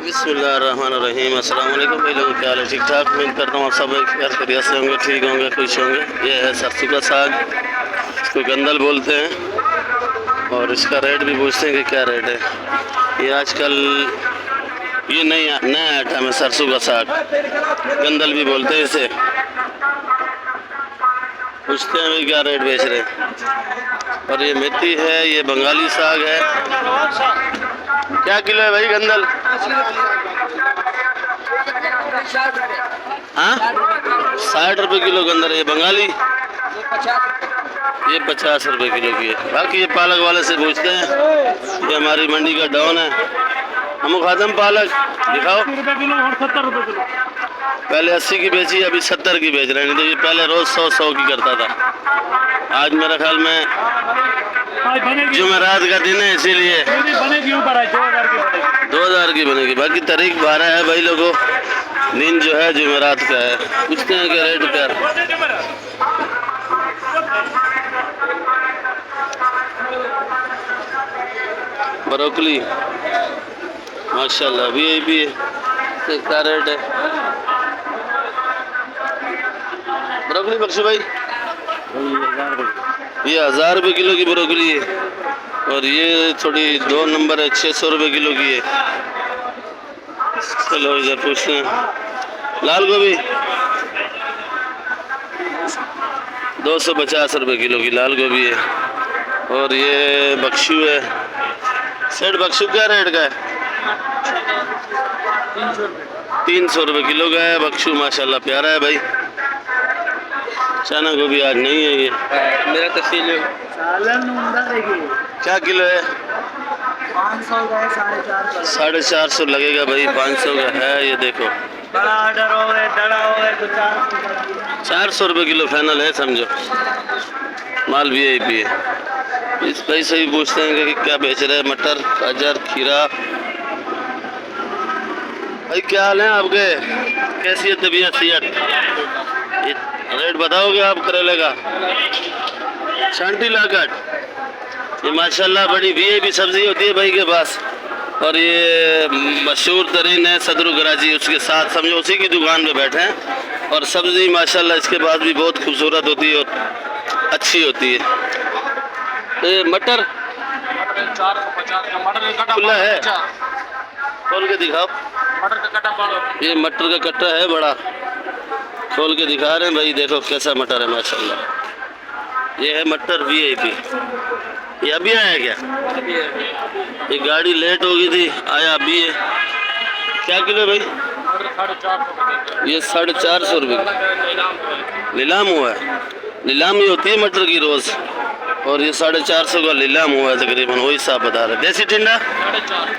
बिस्मिल्लाहिर्रहमानिर्रहीम। अस्सलाम वालेकुम भाई लोगों, क्या हाल है? ठीक ठाक। उम्मीद करता हूँ आप सब खैर खैरियत से होंगे, ठीक होंगे, खुश होंगे। ये है सरसों का साग, इसको गंदल बोलते हैं और इसका रेट भी पूछते हैं कि क्या रेट है। ये आजकल ये नया आइटम है, सरसों का साग, गंदल भी बोलते हैं इसे। पूछते हैं भाई क्या रेट बेच रहे हैं। और ये मेथी है, ये बंगाली साग है। क्या किलो है भाई गंदल? हाँ, 60 रुपये किलो गंदल। ये बंगाली ये 50 रुपये किलो की है। बाकी ये पालक वाले से पूछते हैं, ये हमारी मंडी का डाउन है। हम खादम पालक दिखाओ। 70 और 70 रुपये किलो। पहले 80 की बेची, अभी 70 की बेच रहे हैं। नहीं तो ये पहले रोज 100 की करता था। आज मेरा ख्याल में जुमेरात का दिन है, इसीलिए बनेगी ऊपर है 2000 की बनेगी। 2000 की बनेगी। बाकी तारीख 12 है भाई लोगों, दिन जो है जुमेरात का है। पूछते हैं क्या रेट क्या? ब्रोकली माशाल्लाह वीआईपी है। क्या रेट है ब्रोकली बख्शू भाई? ये 1000 रुपये किलो की ब्रोकली है। और ये थोड़ी 2 नंबर है, 600 रुपये किलो की है। चलो इधर पूछते हैं। लाल गोभी 250 रुपये किलो की लाल गोभी है। और ये बख्शू है। सेठ बख्शू क्या रेट का है? 300 रुपये किलो का है बख्शू। माशाल्लाह प्यारा है भाई। चना गोभी आज नहीं है। ये मेरा तफसील क्या किलो है? 500 का है, 450 450 लगेगा भाई, 500 का है। ये देखो बड़ा ऑर्डर हो गए, दड़ा हो गए तो 400 400 रुपये किलो फाइनल है समझो। माल वीआईपी है। इस भाई से ही पूछते हैं कि क्या बेच रहे हैं। मटर, गाजर, खीरा। भाई क्या हाल है आपके? कैसी है तबीयत सेहत? रेट बताओगे आप करेले का? 60 लाख। ये माशाल्लाह बड़ी वीआईपी सब्जी होती है भाई के पास। और ये मशहूर तरीन है सदरू कराची, उसके साथ समझो उसी की दुकान पे बैठे हैं। और सब्जी माशाल्लाह इसके बाद भी बहुत खूबसूरत होती है और अच्छी होती है। ये मटर 450 का मटर का खुला है, खोल के दिखाओ। मटर का कट्टा। ये मटर का कट्टा है बड़ा, खोल के दिखा रहे हैं भाई। देखो कैसा मटर है माशाल्लाह। ये है मटर वीआईपी। ये अभी आया क्या? ये गाड़ी लेट हो गई थी, आया अभी है। क्या किलो भाई? 450 ये 450 रुपये नीलाम हुआ है। नीलाम ही होती है मटर की रोज। और ये 450 का नीलाम हुआ है तकरीबन, वही साहब बता रहे। देसी टिंडा 450।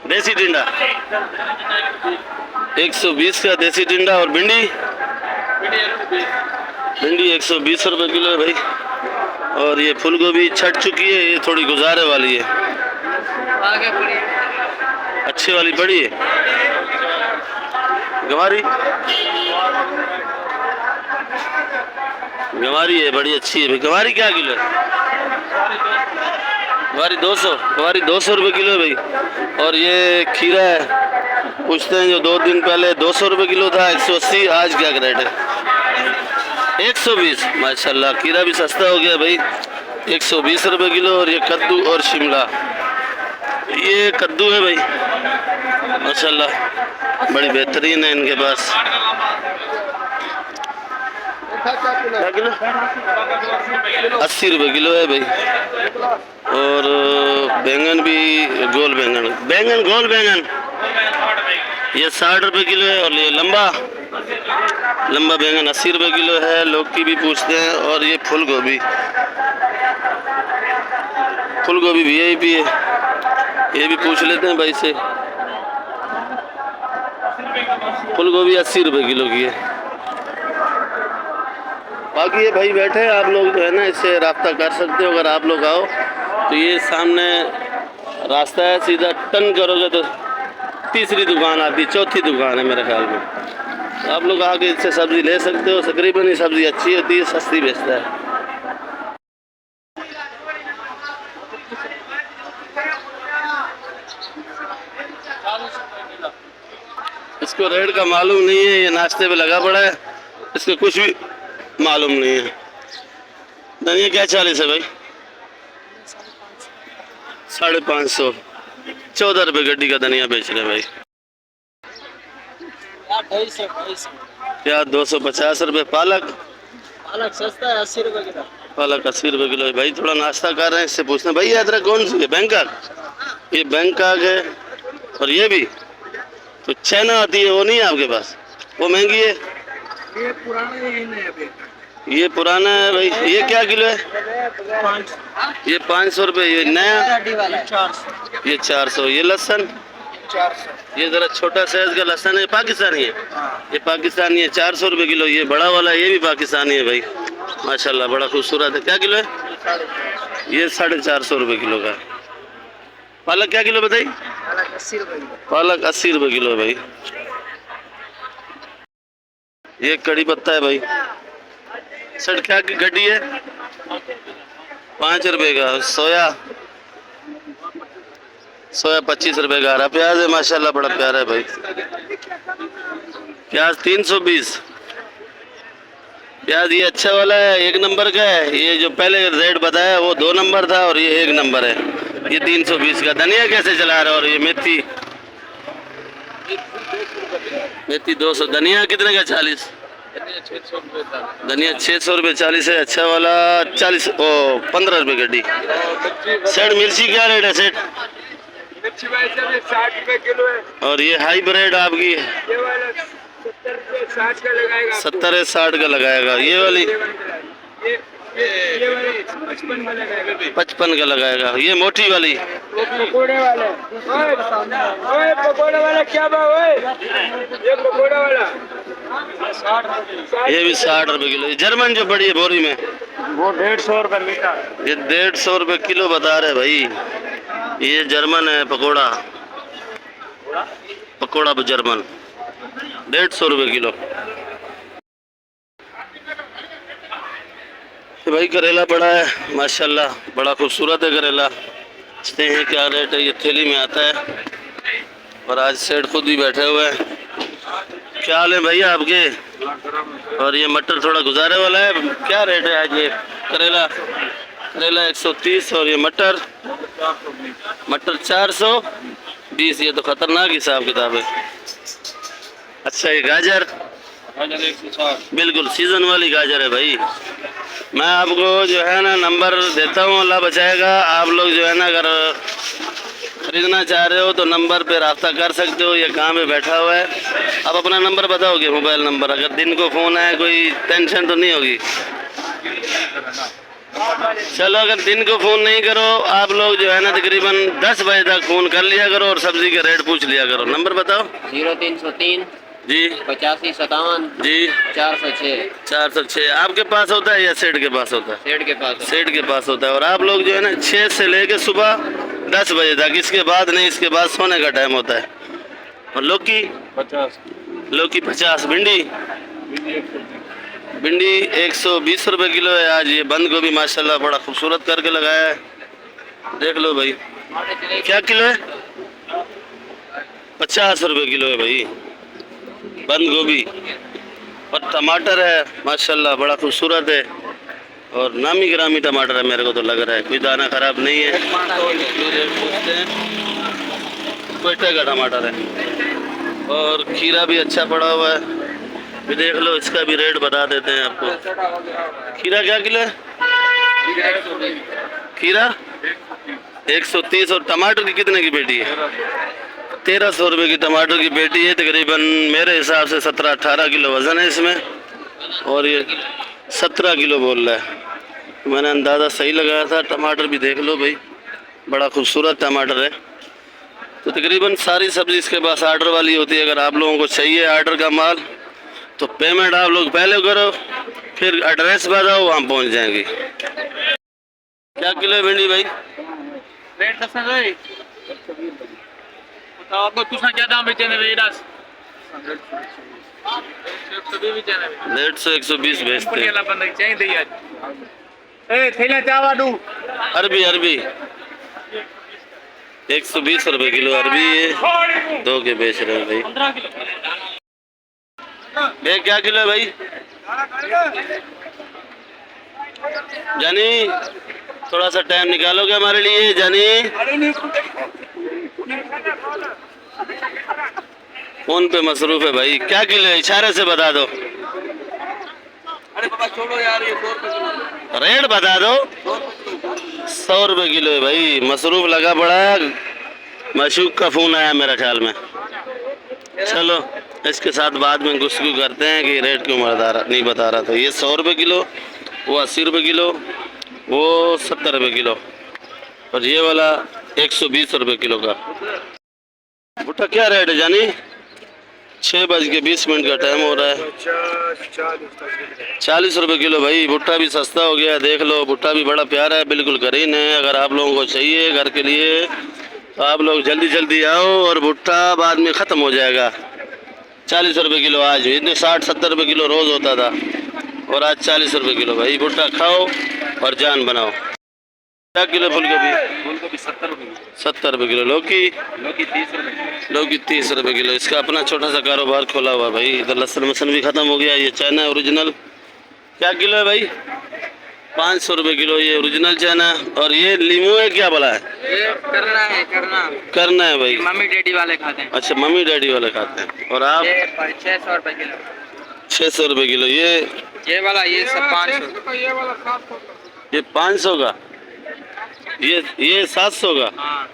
देसी टिंडा 120 का देसी टिंडा। और भिंडी 120 रुपये किलो है भाई। और ये फूल गोभी छट चुकी है, ये थोड़ी गुजारे वाली है, आगे पड़ी अच्छी वाली पड़ी है। गवारी है, बड़ी अच्छी है भाई। गवारी क्या किलो है? गवारी 200, गवारी 200 रुपये किलो है भाई। और ये खीरा है, पूछते हैं जो 2 दिन पहले 200 रुपये किलो था, 180, आज क्या रेट है? 120। माशाल्लाह खीरा भी सस्ता हो गया भाई, 120 रुपये किलो। और ये कद्दू और शिमला, ये कद्दू है भाई माशाल्लाह, बड़ी बेहतरीन है इनके पास। क्या किलो? 80 रुपये किलो है भाई। और बैंगन भी, गोल बैंगन, गोल बैंगन ये 60 रुपये किलो है। और ये लंबा बैंगन 80 रुपये किलो है। लौकी भी पूछते हैं। और ये फूल गोभी वीआईपी है, ये भी पूछ लेते हैं भाई से। फूल गोभी 80 रुपये किलो की है। बाकी ये भाई बैठे हैं, आप लोग जो है ना इससे रब्ता कर सकते हो। अगर आप लोग आओ तो ये सामने रास्ता है, सीधा टर्न करोगे तो तीसरी दुकान आती, चौथी दुकान है मेरे ख्याल में। तो आप लोग आके इससे सब्ज़ी ले सकते हो। तकरीबन ये सब्ज़ी अच्छी होती है, सस्ती बेचता है। इसको रेट का मालूम नहीं है, ये नाश्ते पे लगा पड़ा है, इसको कुछ भी मालूम नहीं है। धनिया क्या 40 है भाई? 550। 14 रुपये गड्डी का धनिया बेच रहे हैं भाई। प्याज 250 रुपये। पालक? पालक सस्ता है 80 रुपए किलो। पालक 80 रुपये किलो है भाई। थोड़ा नाश्ता कर रहे हैं, इससे पूछना भाई अदरक कौन सी है? बैंकॉक? ये बैंकॉक है। और ये भी तो चाइना आती है, वो नहीं है आपके पास? वो महंगी है। ये पुराना ये नहीं है अभी। ये पुराना है भाई। ये क्या किलो है? ये 500 रुपये। ये नया? हड्डी वाला है 400। ये 400। ये लहसुन? 400। ये जरा छोटा साइज का लहसुन है, पाकिस्तानी है। ये पाकिस्तानी है, 400 रुपये किलो। ये बड़ा वाला ये भी पाकिस्तानी है भाई, माशाल्लाह बड़ा खूबसूरत है। क्या किलो है? ये 450 रुपये किलो का। पालक क्या किलो बताई? पालक 80 रुपए किलो। पालक 80 रुपये किलो है भाई। ये कड़ी पत्ता है भाई। सर क्या की गड्डी है? 5 रुपये का। सोया? सोया 25 रुपये का आ रहा। प्याज है माशाल्लाह बड़ा प्यारा है भाई। प्याज 320। प्याज ये अच्छा वाला है, 1 नंबर का है। ये जो पहले रेट बताया वो 2 नंबर था और ये 1 नंबर है। ये 320 का। धनिया कैसे चला रहा है? और ये मेथी? मेथी 200। धनिया कितने का? 40। धनिया 600 रुपये 40 है। अच्छा वाला 40 ओ 15 रुपये गड्डी। सेठ मिर्ची क्या रेट है सेठ? मिर्ची भाई साहब 60 रुपए किलो है। और ये हाइब्रिड आपकी ये वाला 70 रुपए 60 का लगाएगा। 70 है 60 का लगाएगा। ये वाली ये वाली 55 का लगाएगा। 55 का लगाएगा। ये मोटी वाली? वो पकोड़े वाले। ओए पकोड़े वाला क्या भाव है? ये पकोड़े वाला 60 रुपए। ये भी 60 रुपये किलो। ये जर्मन जो बड़ी है बोरी में? वो 150 रुपए मीटर। ये 150 रुपये किलो बता रहे भाई। ये जर्मन है पकोड़ा। पकोड़ा जर्मन 150 रुपये किलो। ये भाई करेला पड़ा है माशाल्लाह, बड़ा खूबसूरत है करेला। देखते हैं क्या रेट है। ये थैली में आता है। और आज सेठ खुद भी बैठे हुए हैं। क्या हाल है भैया आपके? और ये मटर थोड़ा गुजारे वाला है। क्या रेट है आज ये करेला? करेला 130 और ये मटर 420। ये तो खतरनाक हिसाब किताब है। अच्छा ये गाजर? 160। बिल्कुल सीजन वाली गाजर है भाई। मैं आपको जो है ना नंबर देता हूँ, अल्लाह बचाएगा। आप लोग जो है ना अगर खरीदना चाह रहे हो तो नंबर पे रब्ता कर सकते हो। ये कहाँ पे बैठा हुआ है। आप अपना नंबर बताओगे? Mobile number. अगर दिन को फ़ोन आए कोई टेंशन तो नहीं होगी? चलो अगर दिन को फ़ोन नहीं करो आप लोग जो है ना तकरीबन 10 बजे तक फ़ोन कर लिया करो और सब्ज़ी के रेट पूछ लिया करो। नंबर बताओ। 0303 जी 8557 जी 406। 406 आपके पास होता है या सेठ के पास होता है? सेठ के पास। सेठ के पास होता है। और आप लोग जो है ना 6 से लेके सुबह 10 बजे तक, इसके बाद नहीं, इसके बाद सोने का टाइम होता है। और लौकी? 50। लौकी 50। भिंडी 120 रुपये किलो है आज। ये बंद गोभी माशाल्लाह बड़ा खूबसूरत करके लगाया है, देख लो भाई। क्या किलो है? 50 रुपये किलो है भाई बंद गोभी। और टमाटर है माशाल्लाह बड़ा खूबसूरत है और नामी गिरामी टमाटर है, मेरे को तो लग रहा है कोई दाना खराब नहीं है। पूछते हैं क्वेटा का टमाटर है। और खीरा भी अच्छा पड़ा हुआ है, भी देख लो, इसका भी रेट बता देते हैं आपको। खीरा क्या किलो है? खीरा 130। और टमाटर की कितने की पेटी है? 1300 रुपये की टमाटर की पेटी है। तकरीबन मेरे हिसाब से 17-18 किलो वज़न है इसमें और ये 17 किलो बोल रहा है। मैंने अंदाज़ा सही लगाया था। टमाटर भी देख लो भाई, बड़ा खूबसूरत टमाटर है। तो तकरीबन सारी सब्ज़ी इसके पास आर्डर वाली होती है। अगर आप लोगों को चाहिए आर्डर का माल तो पेमेंट आप लोग पहले करो, फिर एड्रेस बताओ, वहाँ पहुँच जाएंगे। क्या किलो है भिंडी भाई? रेट दस है तो आपको कुछ ना क्या दाम बेचे ने भाई? 10 120 बेचे ने। 150-120 बेचते हैं। बंदा चाहिए दे आज। ए थैला चावा दू। अरबी 120 रुपये किलो अरबी है, 2 के बेच रहे हैं भाई। ये क्या किलो है भाई जानी? थोड़ा सा टाइम निकालोगे हमारे लिए जानी? फोन पे मसरूफ है भाई। क्या किलो है इशारे से बता दो। अरे बाबा छोड़ो यार, ये 100 रुपए किलो। रेट बता दो। 100 रुपए किलो है भाई। मसरूफ लगा पड़ा है। मशूक का फोन आया मेरे ख्याल में। चलो इसके साथ बाद में गुफ्तगू करते हैं कि रेट क्यों नहीं बता रहा था। ये 100 रुपए किलो, वो 80 रुपए किलो, वो 70 रुपए किलो, और ये वाला 120 रुपए किलो का। भुट्टा क्या रेट है जानी? 6:20 का टाइम हो रहा है। 40 रुपए किलो भाई। भुट्टा भी सस्ता हो गया, देख लो। भुट्टा भी बड़ा प्यारा है, बिल्कुल ग्रीन है। अगर आप लोगों को चाहिए घर के लिए तो आप लोग जल्दी जल्दी आओ, और भुट्टा बाद में ख़त्म हो जाएगा। 40 रुपए किलो आज। इतने 60-70 रुपए किलो रोज़ होता था, और आज 40 रुपए किलो भाई। भुट्टा खाओ और जान बनाओ। क्या किलो फूलगोभी? फूलगोभी 70 रुपए। 70 रुपए किलो। लौकी? लौकी 30 रुपए। लौकी 30 रुपए किलो। इसका अपना छोटा सा कारोबार खोला हुआ भाई। इधर लहसुन वसन भी ख़त्म हो गया। ये चाइना ओरिजिनल क्या किलो है भाई? 500 रुपए किलो ये ओरिजिनल चाइना। और ये लीमू है क्या बोला है? ये करना है, करना है भाई। मम्मी डैडी वाले खाते हैं। अच्छा मम्मी डैडी वाले खाते हैं। और आप? ये 600 रुपए किलो। 600 रुपए किलो। ये वाला ये सब 500। ये 500 का। ये 700 का। हाँ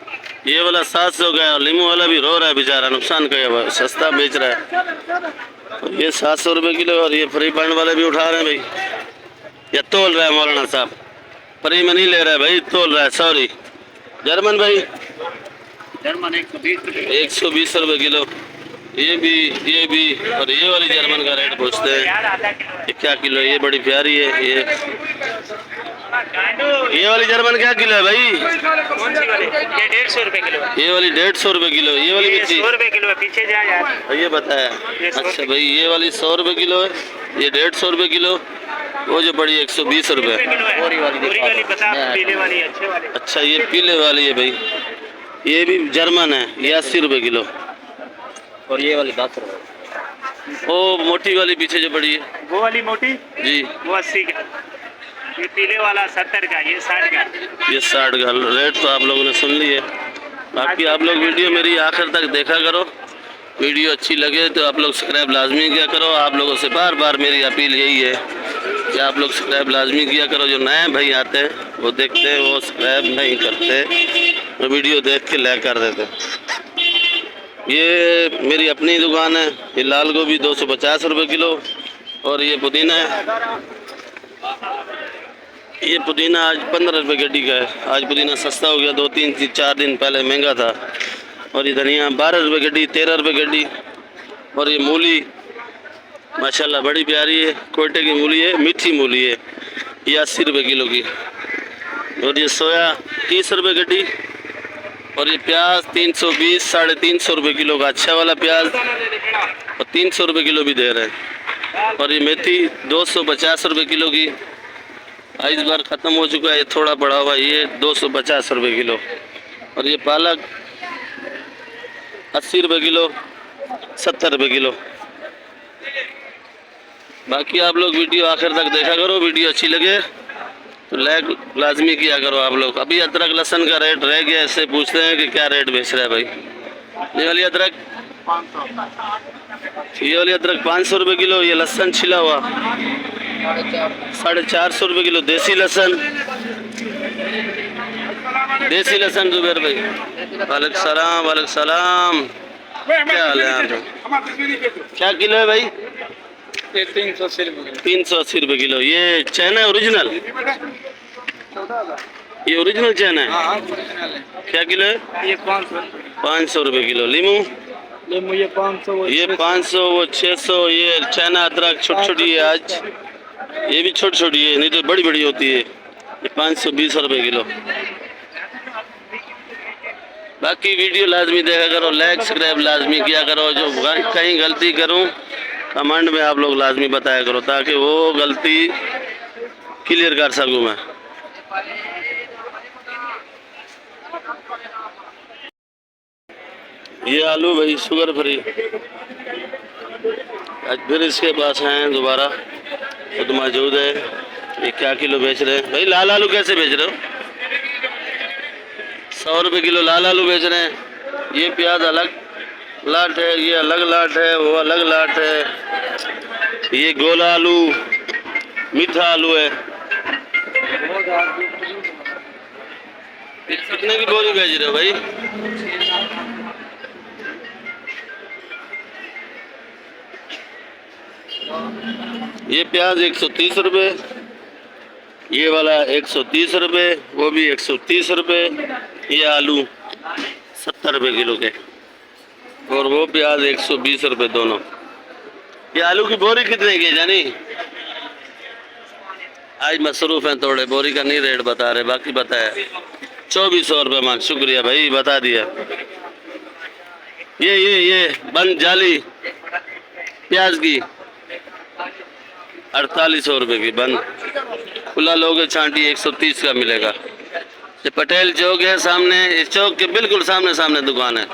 ये वाला 700 का है। और लीमू वाला भी रो रहा है बेचारा, नुकसान का है, सस्ता बेच रहा है। ये 700 रुपए किलो। और ये फ्री पॉइंट वाले भी उठा रहे हैं भाई। या तोल रहा है मौलाना साहब? फ्री में नहीं ले रहा है भाई, तोल रहा है। सॉरी जर्मन भाई। जर्मन 120 रुपए। 120 रुपए किलो। ये भी और ये वाली जर्मन का रेट पूछते हैं। ये क्या किलो है? ये बड़ी प्यारी है। ये वाली जर्मन क्या किलो है भाई? कौन सी वाली? ये 150 रुपए किलो। ये वाली 150 रुपए किलो। ये वाली कितनी? 100 रुपए किलो है, पीछे जा यार। ये बताया। अच्छा भाई ये वाली 100 रुपए किलो है, ये 150 रुपए किलो, वो जो बड़ी 120 रुपए। पूरी वाली पता, पीले वाली अच्छे वाली। अच्छा ये पीले वाली है भाई। ये भी जर्मन है। ये 80 रुपए किलो। और ये वाली 10 रुपए। ओ मोटी वाली पीछे जो बड़ी है वो वाली मोटी जी, वो 80 का। ये पीले वाला 70 का, ये 60 का। ये 60 का। रेट तो आप लोगों ने सुन लिए। बाकी आप लोग वीडियो मेरी आखिर तक देखा करो। वीडियो अच्छी लगे तो आप लोग सब्सक्राइब लाजमी किया करो। आप लोगों से बार बार मेरी अपील यही है कि आप लोग सब्सक्राइब लाजमी किया करो। जो नए भाई आते हैं वो देखते हैं, वो सब्सक्राइब नहीं करते, वो वीडियो देख के लाइक कर देते। ये मेरी अपनी दुकान है। ये लाल गोभी 250 रुपए किलो। और ये पुदीना है, ये पुदीना आज 15 रुपए गड्डी का है। आज पुदीना सस्ता हो गया, 2-3-4 दिन पहले महंगा था। और ये धनिया 12 रुपए गड्डी, 13 रुपए गड्डी। और ये मूली माशाल्लाह बड़ी प्यारी है, कोयटे की मूली है, मीठी मूली है। ये 80 रुपए किलो की। और ये सोया 30 रुपए गड्डी। और ये प्याज 320, 350 रुपए किलो का अच्छा वाला प्याज, और 300 रुपए किलो भी दे रहे हैं। और ये मेथी 250 रुपए किलो की। इस बार ख़त्म हो चुका है, थोड़ा पड़ा हुआ, ये 250 रुपए किलो। और ये पालक 80 रुपए किलो, 70 रुपए किलो। बाकी आप लोग वीडियो आखिर तक देखा करो। वीडियो अच्छी लगे तो लाइक लाजमी किया करो आप लोग। अभी अदरक लहसुन का रेट रह गया, इससे पूछते हैं कि क्या रेट बेच रहा है भाई। ये वाली अदरक 500 रुपए किलो। ये लहसुन छिला हुआ 450 रुपए किलो। देसी लहसुन जुबैर भाई। वालेकुम सलाम। वालेकुम सलाम। क्या हाल है आप? क्या किलो है भाई? 380 रुपए किलो। ये चाइना ओरिजिनल? ये ओरिजिनल चाइना है? क्या किलो है? ये 500 रुपए किलो। लीमू? ये 500। ये 500, वो 600। ये चाइना अदरक छोटी छोटी है आज, ये भी छोटी छोटी है, नहीं तो बड़ी बड़ी होती है। ये 520 रुपए किलो। बाकी वीडियो लाजमी देखा करो, लाइक सब्सक्राइब लाजमी किया करो। जो कहीं गलती करूं कमेंट में आप लोग लाजमी बताया करो, ताकि वो गलती क्लियर कर सकूं मैं। ये आलू भाई शुगर फ्री आज फिर इसके पास हैं दोबारा खुद मौजूद है। ये क्या किलो बेच रहे हैं भाई? लाल आलू कैसे बेच रहे हो? 100 रुपये किलो लाल आलू बेच रहे हैं। ये प्याज अलग लाट है, ये अलग लाट है, वो अलग लाट है। ये गोला आलू मीठा आलू है। ये कितने की बोरी बेच रहे हो भाई? ये प्याज 130 रुपये, ये वाला 130 रुपये, वो भी 130 रुपये। ये आलू 70 रुपये किलो के, और वो प्याज 120 रुपये दोनों। ये आलू की बोरी कितने की जानी? आज मसरूफ हैं थोड़े, बोरी का नहीं रेट बता रहे, बाकी बताया 2400 रुपये मान। शुक्रिया भाई, बता दिया। ये बंद जाली प्याज की 4800 रुपये की बंद। खुला लोगे छांटी 130 का मिलेगा। ये पटेल चौक है सामने, इस चौक के बिल्कुल सामने दुकान है।